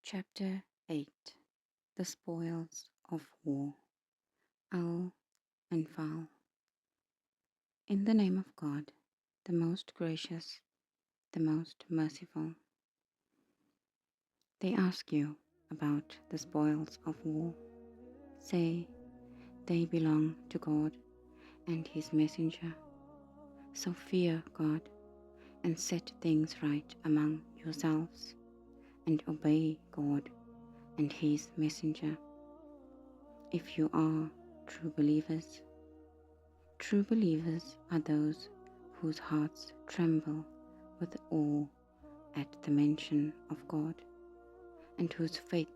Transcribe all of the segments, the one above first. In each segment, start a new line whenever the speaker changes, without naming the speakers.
Chapter 8. The Spoils of War. Al-Anfal. In the name of God, the most gracious, the most merciful. They ask you about the spoils of war. Say, they belong to God and His messenger. So fear God and set things right among yourselves, and obey God and His messenger, if you are true believers. True believers are those whose hearts tremble with awe at the mention of God, and whose faith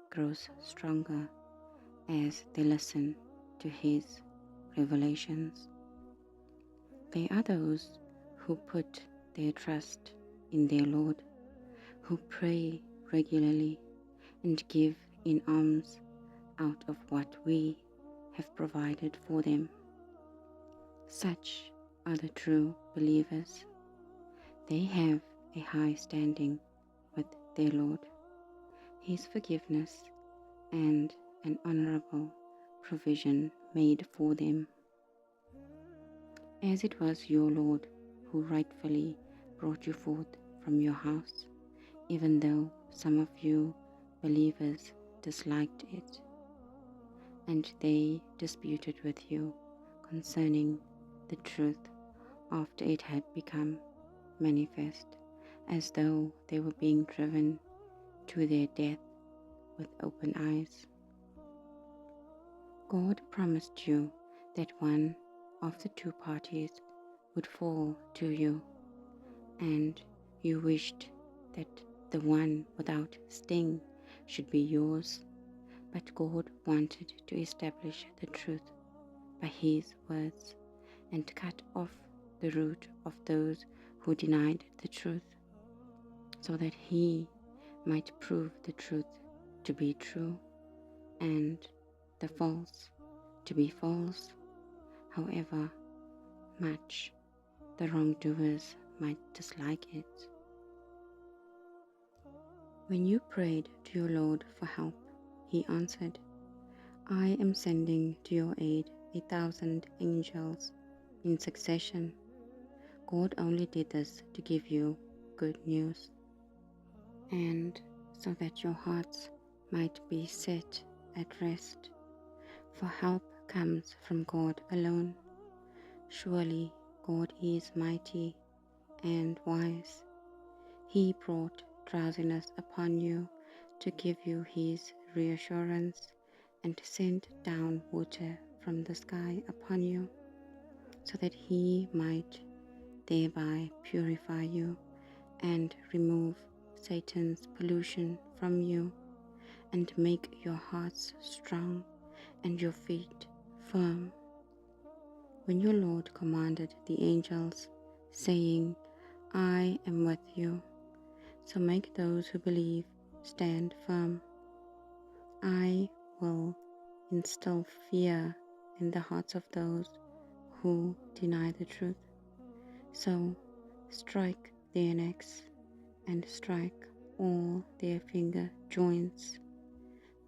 grows stronger as they listen to His revelations. They are those who put their trust in their Lord, who pray regularly and give in alms out of what we have provided for them. Such are the true believers. They have a high standing with their Lord, His forgiveness, and an honorable provision made for them. As it was your Lord who rightfully brought you forth from your house, even though some of you believers disliked it, and they disputed with you concerning the truth after it had become manifest, as though they were being driven to their death with open eyes. God promised you that one of the two parties would fall to you, and you wished that the one without sting should be yours, but God wanted to establish the truth by His words and cut off the root of those who denied the truth, so that He might prove the truth to be true and the false to be false, however much the wrongdoers might dislike it. When you prayed to your Lord for help, He answered, I am sending to your aid 1,000 angels in succession. God only did this to give you good news, and so that your hearts might be set at rest, for help comes from God alone. Surely God is mighty and wise. He brought drowsiness upon you to give you His reassurance, and sent down water from the sky upon you, so that He might thereby purify you and remove Satan's pollution from you, and make your hearts strong and your feet firm. When your Lord commanded the angels, saying, I am with you, so make those who believe stand firm. I will instill fear in the hearts of those who deny the truth. So strike their necks and strike all their finger joints.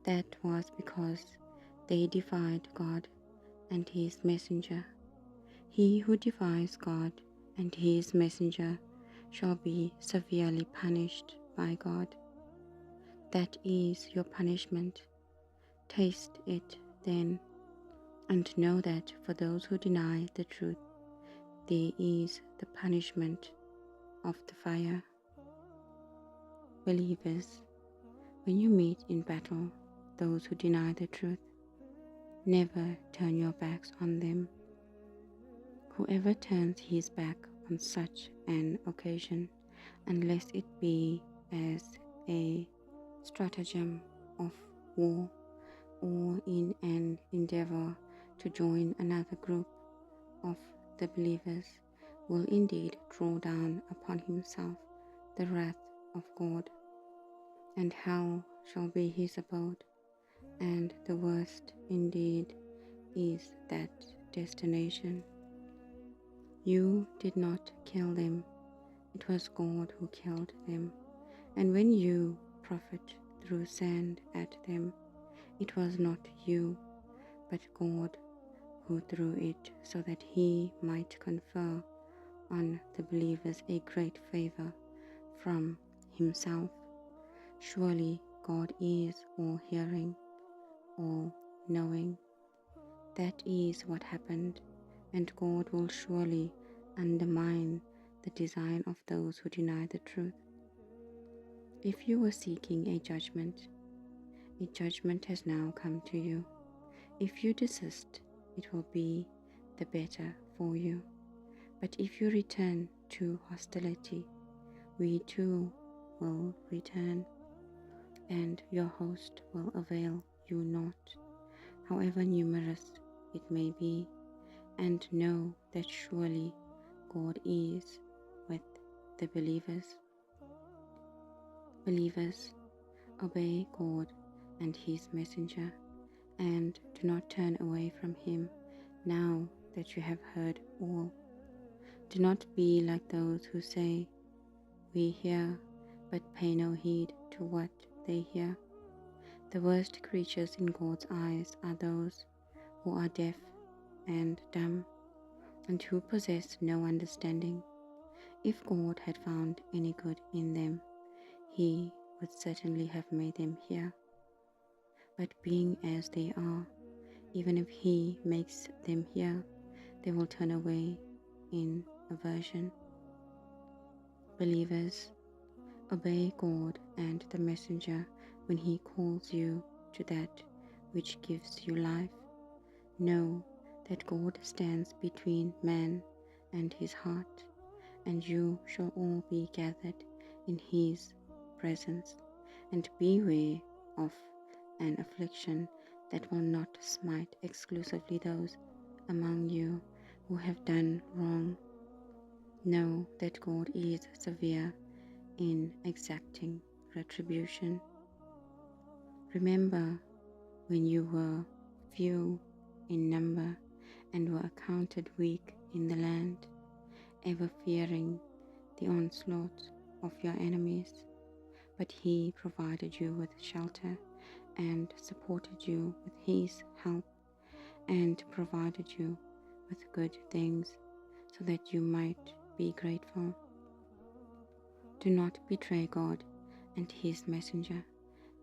That was because they defied God and His messenger. He who defies God and His messenger shall be severely punished by God. That is your punishment. Taste it then, and know that for those who deny the truth, there is the punishment of the fire. Believers, when you meet in battle those who deny the truth, never turn your backs on them. Whoever turns his back on such an occasion, unless it be as a stratagem of war, or in an endeavor to join another group of the believers, will indeed draw down upon himself the wrath of God, and hell shall be his abode, and the worst indeed is that destination. You did not kill them, it was God who killed them. And when you profit threw sand at them, it was not you, but God who threw it so that he might confer on the believers a great favor from himself. Surely God is all hearing, all knowing. That is what happened, and God will surely undermine the design of those who deny the truth. If you were seeking a judgment has now come to you. If you desist, it will be the better for you. But if you return to hostility, we too will return, and your host will avail you not, however numerous it may be. And know that surely God is with the believers. Believers, obey God and his messenger, and do not turn away from him now that you have heard all. Do not be like those who say, "We hear," but pay no heed to what they hear. The worst creatures in God's eyes are those who are deaf and dumb, and who possess no understanding. If God had found any good in them, he would certainly have made them hear. But being as they are, even if he makes them hear, they will turn away in aversion. Believers, obey God and the messenger when he calls you to that which gives you life. Know that God stands between man and his heart, and you shall all be gathered in his presence. And beware of an affliction that will not smite exclusively those among you who have done wrong. Know that God is severe in exacting retribution. Remember when you were few in number and were accounted weak in the land, ever fearing the onslaught of your enemies. But he provided you with shelter and supported you with his help, and provided you with good things so that you might be grateful. Do not betray God and his messenger,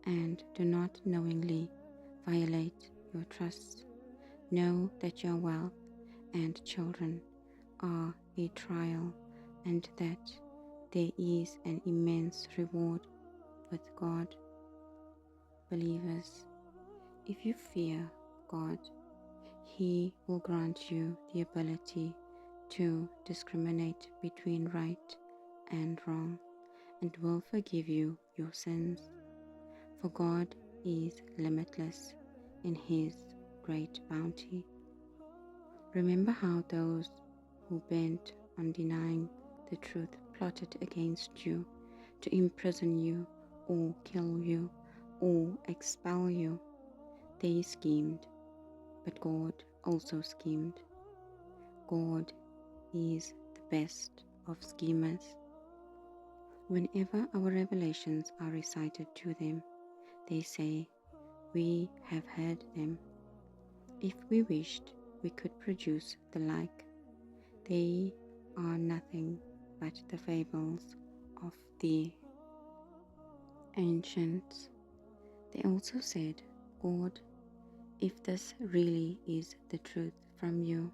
and do not knowingly violate your trusts. Know that your wealth and children are a trial, and that there is an immense reward with God. Believers, if you fear God, he will grant you the ability to discriminate between right and wrong, and will forgive you your sins. For God is limitless in his great bounty. Remember how those who bent on denying the truth plotted against you to imprison you or kill you or expel you. They schemed, but God also schemed. God is the best of schemers. Whenever our revelations are recited to them, they say, "We have heard them." If we wished, we could produce the like. They are nothing but the fables of the ancients. They also said, "God, if this really is the truth from you,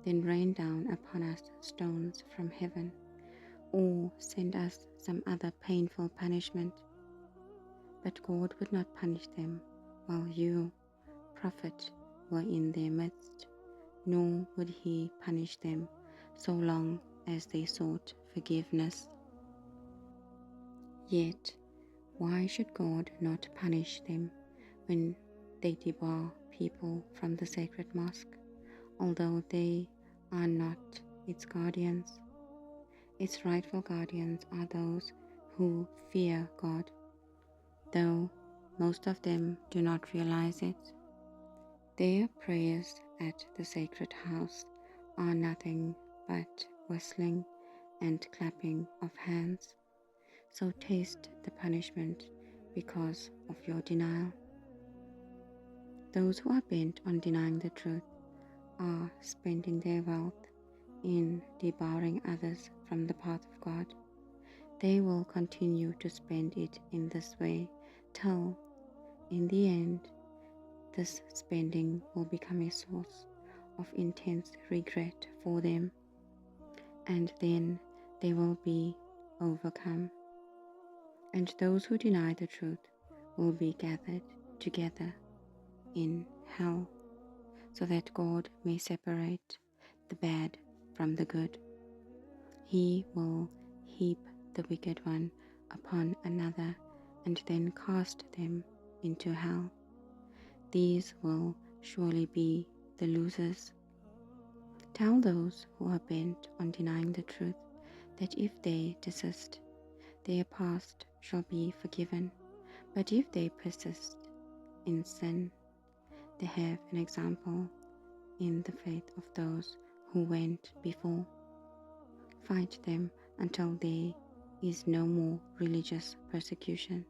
then rain down upon us stones from heaven, or send us some other painful punishment." But God would not punish them while you, prophet, were in their midst, nor would he punish them so long as they sought forgiveness. Yet, why should God not punish them when they debar people from the sacred mosque, although they are not its guardians? Its rightful guardians are those who fear God, though most of them do not realize it. Their prayers at the sacred house are nothing but whistling and clapping of hands. So taste the punishment because of your denial. Those who are bent on denying the truth are spending their wealth in debarring others from the path of God. They will continue to spend it in this way till, in the end, this spending will become a source of intense regret for them, and then they will be overcome. And those who deny the truth will be gathered together in hell, so that God may separate the bad from the good. He will heap the wicked one upon another and then cast them into hell. These will surely be the losers. Tell those who are bent on denying the truth that if they desist, their past shall be forgiven, but if they persist in sin, they have an example in the faith of those who went before. Fight them until there is no more religious persecution,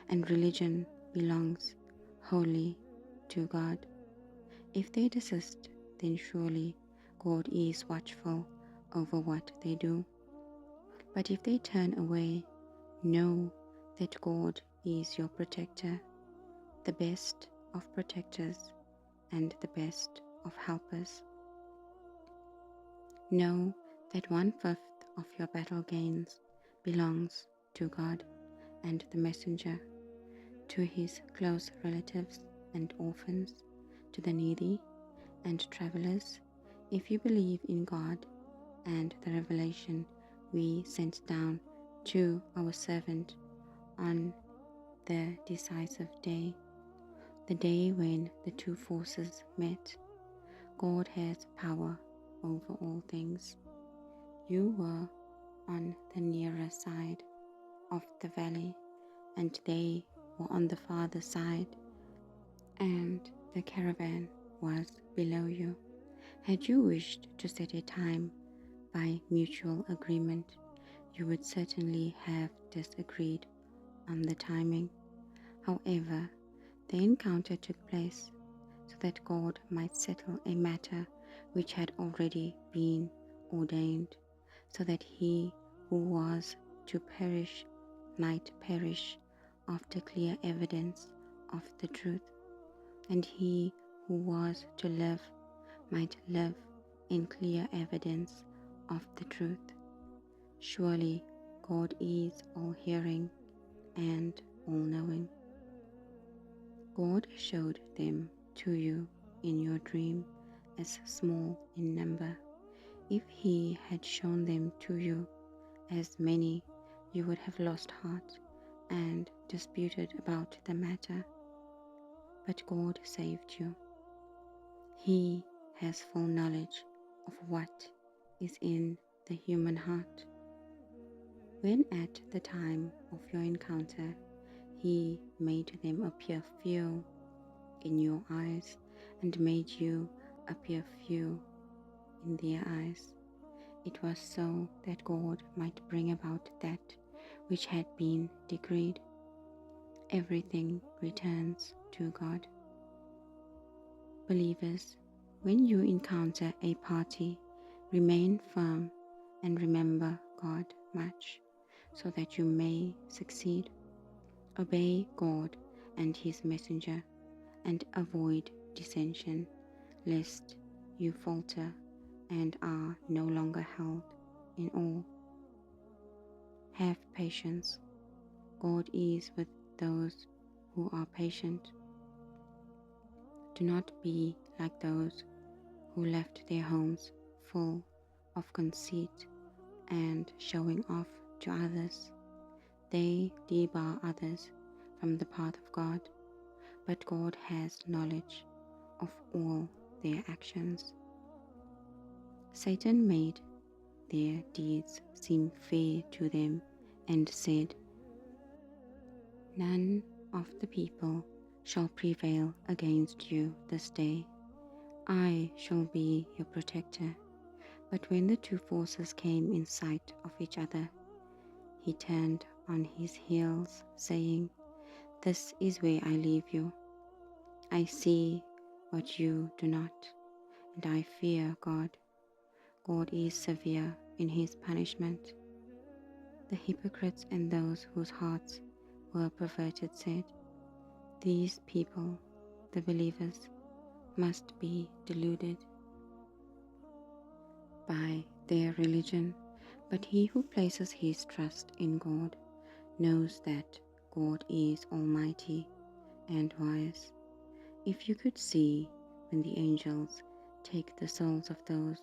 and religion belongs wholly to God. If they desist, then surely God is watchful over what they do. But if they turn away, know that God is your protector, the best of protectors and the best of helpers. Know that 1/5 of your battle gains belongs to God and the messenger, to his close relatives and orphans, to the needy and travelers. If you believe in God and the revelation we sent down to our servant on the decisive day, the day when the two forces met, God has power over all things. You were on the nearer side of the valley, and they were on the farther side, and the caravan was below you. Had you wished to set a time by mutual agreement, you would certainly have disagreed on the timing. However, the encounter took place so that God might settle a matter which had already been ordained, so that he who was to perish might perish after clear evidence of the truth, and he who was to live might live in clear evidence of the truth. Surely God is all-hearing and all-knowing. God showed them to you in your dream as small in number. If he had shown them to you as many, you would have lost heart and disputed about the matter. But God saved you. He has full knowledge of what is in the human heart. When at the time of your encounter, he made them appear few in your eyes and made you appear few in their eyes, it was so that God might bring about that which had been decreed. Everything returns to God. Believers, when you encounter a party, remain firm and remember God much, so that you may succeed. Obey God and his messenger, and avoid dissension, lest you falter and are no longer held in awe. Have patience. God is with those who are patient. Do not be like those who left their homes full of conceit and showing off to others. They debar others from the path of God, but God has knowledge of all their actions. Satan made their deeds seem fair to them and said, "None of the people shall prevail against you this day. I shall be your protector." But when the two forces came in sight of each other, he turned on his heels, saying, This is where I leave you. I see what you do not, and I fear God. God is severe in his punishment. The hypocrites and those whose hearts were perverted said, these people, the believers, must be deluded by their religion. But he who places his trust in God knows that God is almighty and wise. If you could see when the angels take the souls of those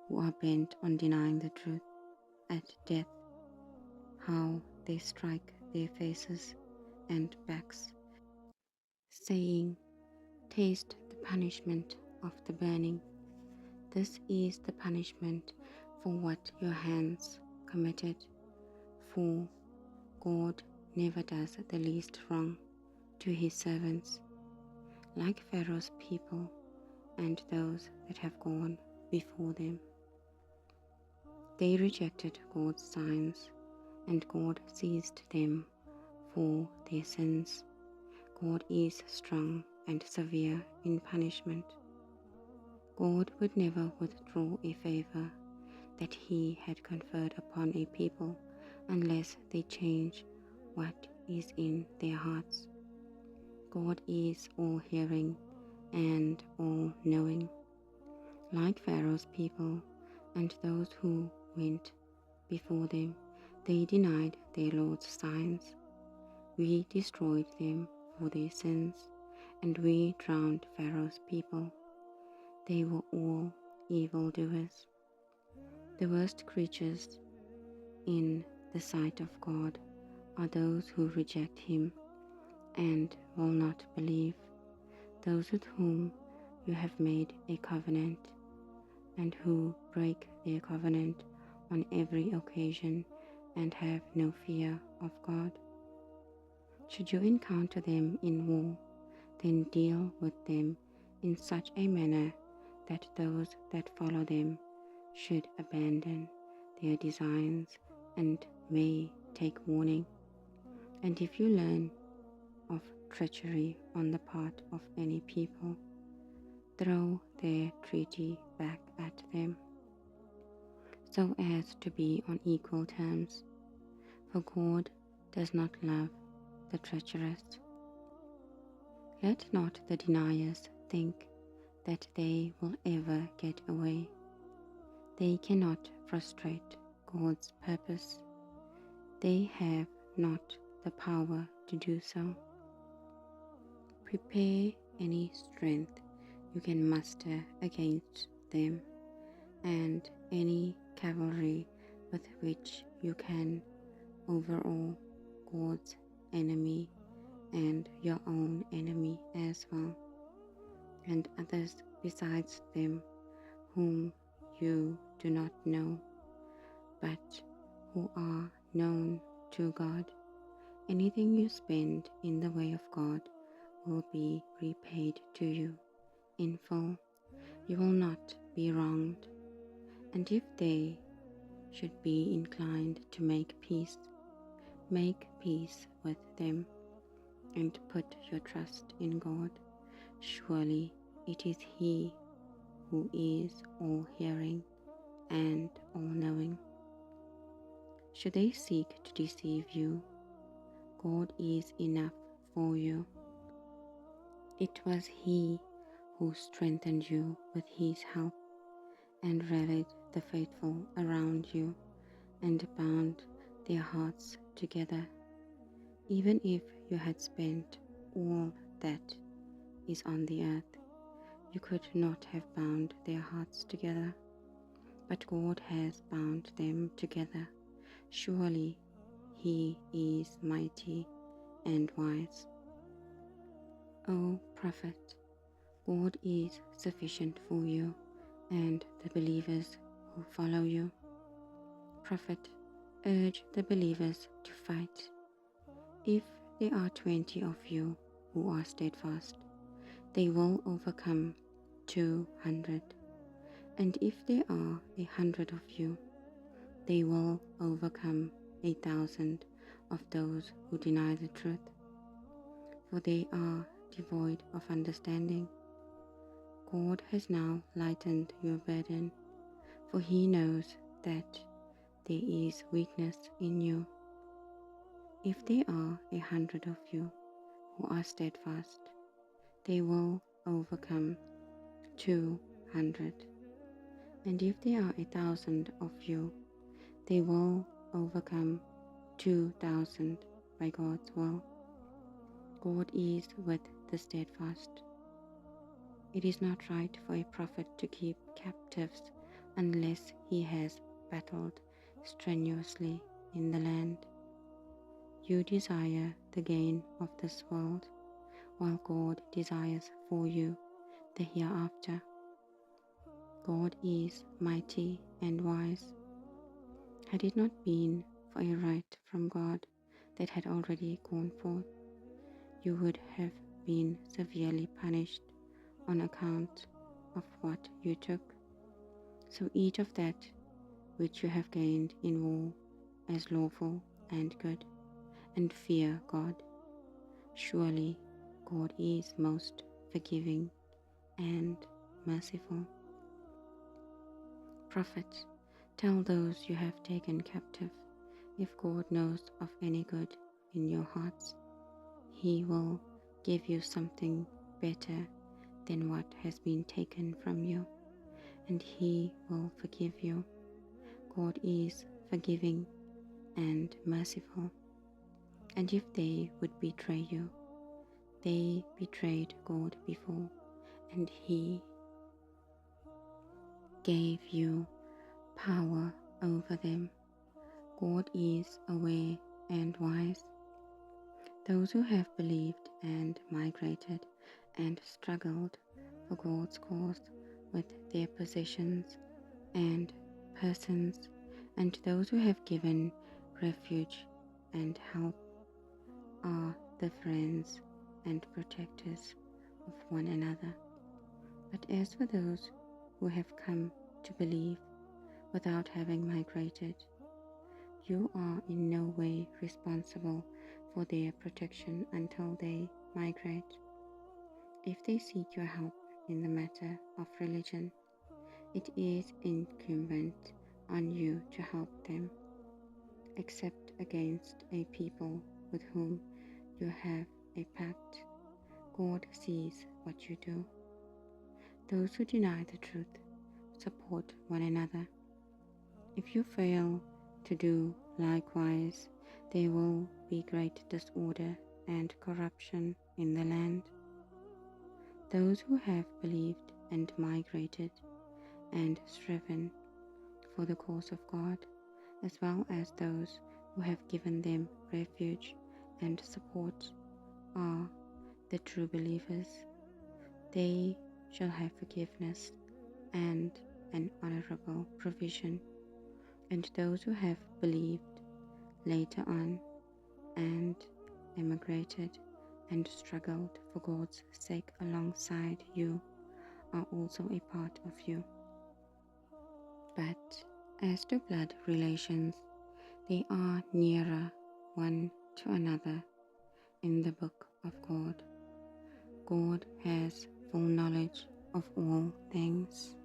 who are bent on denying the truth at death, how they strike their faces and backs, saying, taste the punishment of the burning. This is the punishment for what your hands committed, for God never does the least wrong to his servants, like Pharaoh's people and those that have gone before them. They rejected God's signs, and God seized them for their sins. God is strong and severe in punishment. God would never withdraw a favor that he had conferred upon a people unless they change what is in their hearts. God is all-hearing and all-knowing. Like Pharaoh's people and those who went before them, they denied their Lord's signs. We destroyed them for their sins, and we drowned Pharaoh's people. They were all evildoers. The worst creatures in the sight of God are those who reject him and will not believe, those with whom you have made a covenant and who break their covenant on every occasion and have no fear of God. Should you encounter them in war, then deal with them in such a manner that those that follow them should abandon their designs and may take warning. And if you learn of treachery on the part of any people, throw their treaty back at them, so as to be on equal terms, for God does not love the treacherous. Let not the deniers think that they will ever get away. They cannot frustrate God's purpose. They have not the power to do so. Prepare any strength you can muster against them, and any cavalry with which you can overawe God's enemy and your own enemy as well, and others besides them whom you do not know, but who are known to God. Anything you spend in the way of God will be repaid to you in full. You will not be wronged. And if they should be inclined to make peace with them, and put your trust in God. Surely it is he who is all-hearing and all-knowing. Should they seek to deceive you, God is enough for you. It was he who strengthened you with his help, and rallied the faithful around you, and bound their hearts together. Even if you had spent all that is on the earth, you could not have bound their hearts together, but God has bound them together. Surely he is mighty and wise. O Prophet, God is sufficient for you and the believers who follow you. Prophet, urge the believers to fight. If there are 20 of you who are steadfast, they will overcome 200. And if there are 100 of you, they will overcome 1,000 of those who deny the truth. for they are devoid of understanding. God has now lightened your burden, for he knows that there is weakness in you. If there are 100 of you who are steadfast, they will overcome 200. And if there are 1,000 of you, they will overcome 2,000 by God's will. God is with the steadfast. It is not right for a prophet to keep captives unless he has battled strenuously in the land. You desire the gain of this world, while God desires for you the hereafter. God is mighty and wise. Had it not been for a right from God that had already gone forth, you would have been severely punished on account of what you took. So eat of that which you have gained in war as lawful and good, and fear God. Surely God is most forgiving and merciful. Prophet, tell those you have taken captive, if God knows of any good in your hearts, he will give you something better than what has been taken from you, and he will forgive you. God is forgiving and merciful. And if they would betray you, they betrayed God before, and he gave you power over them. God is aware and wise. Those who have believed and migrated and struggled for God's cause with their possessions and persons, and those who have given refuge and help are the friends and protectors of one another. But as for those who have come to believe without having migrated, you are in no way responsible for their protection until they migrate. If they seek your help in the matter of religion, it is incumbent on you to help them, except against a people with whom you have a pact. God sees what you do. Those who deny the truth support one another. If you fail to do likewise, there will be great disorder and corruption in the land. Those who have believed and migrated and striven for the cause of God, as well as those who have given them refuge and support, are the true believers. They shall have forgiveness and an honorable provision. And those who have believed later on and emigrated and struggled for God's sake alongside you are also a part of you. But as to blood relations, they are nearer one to another in the book of God. God has full knowledge of all things.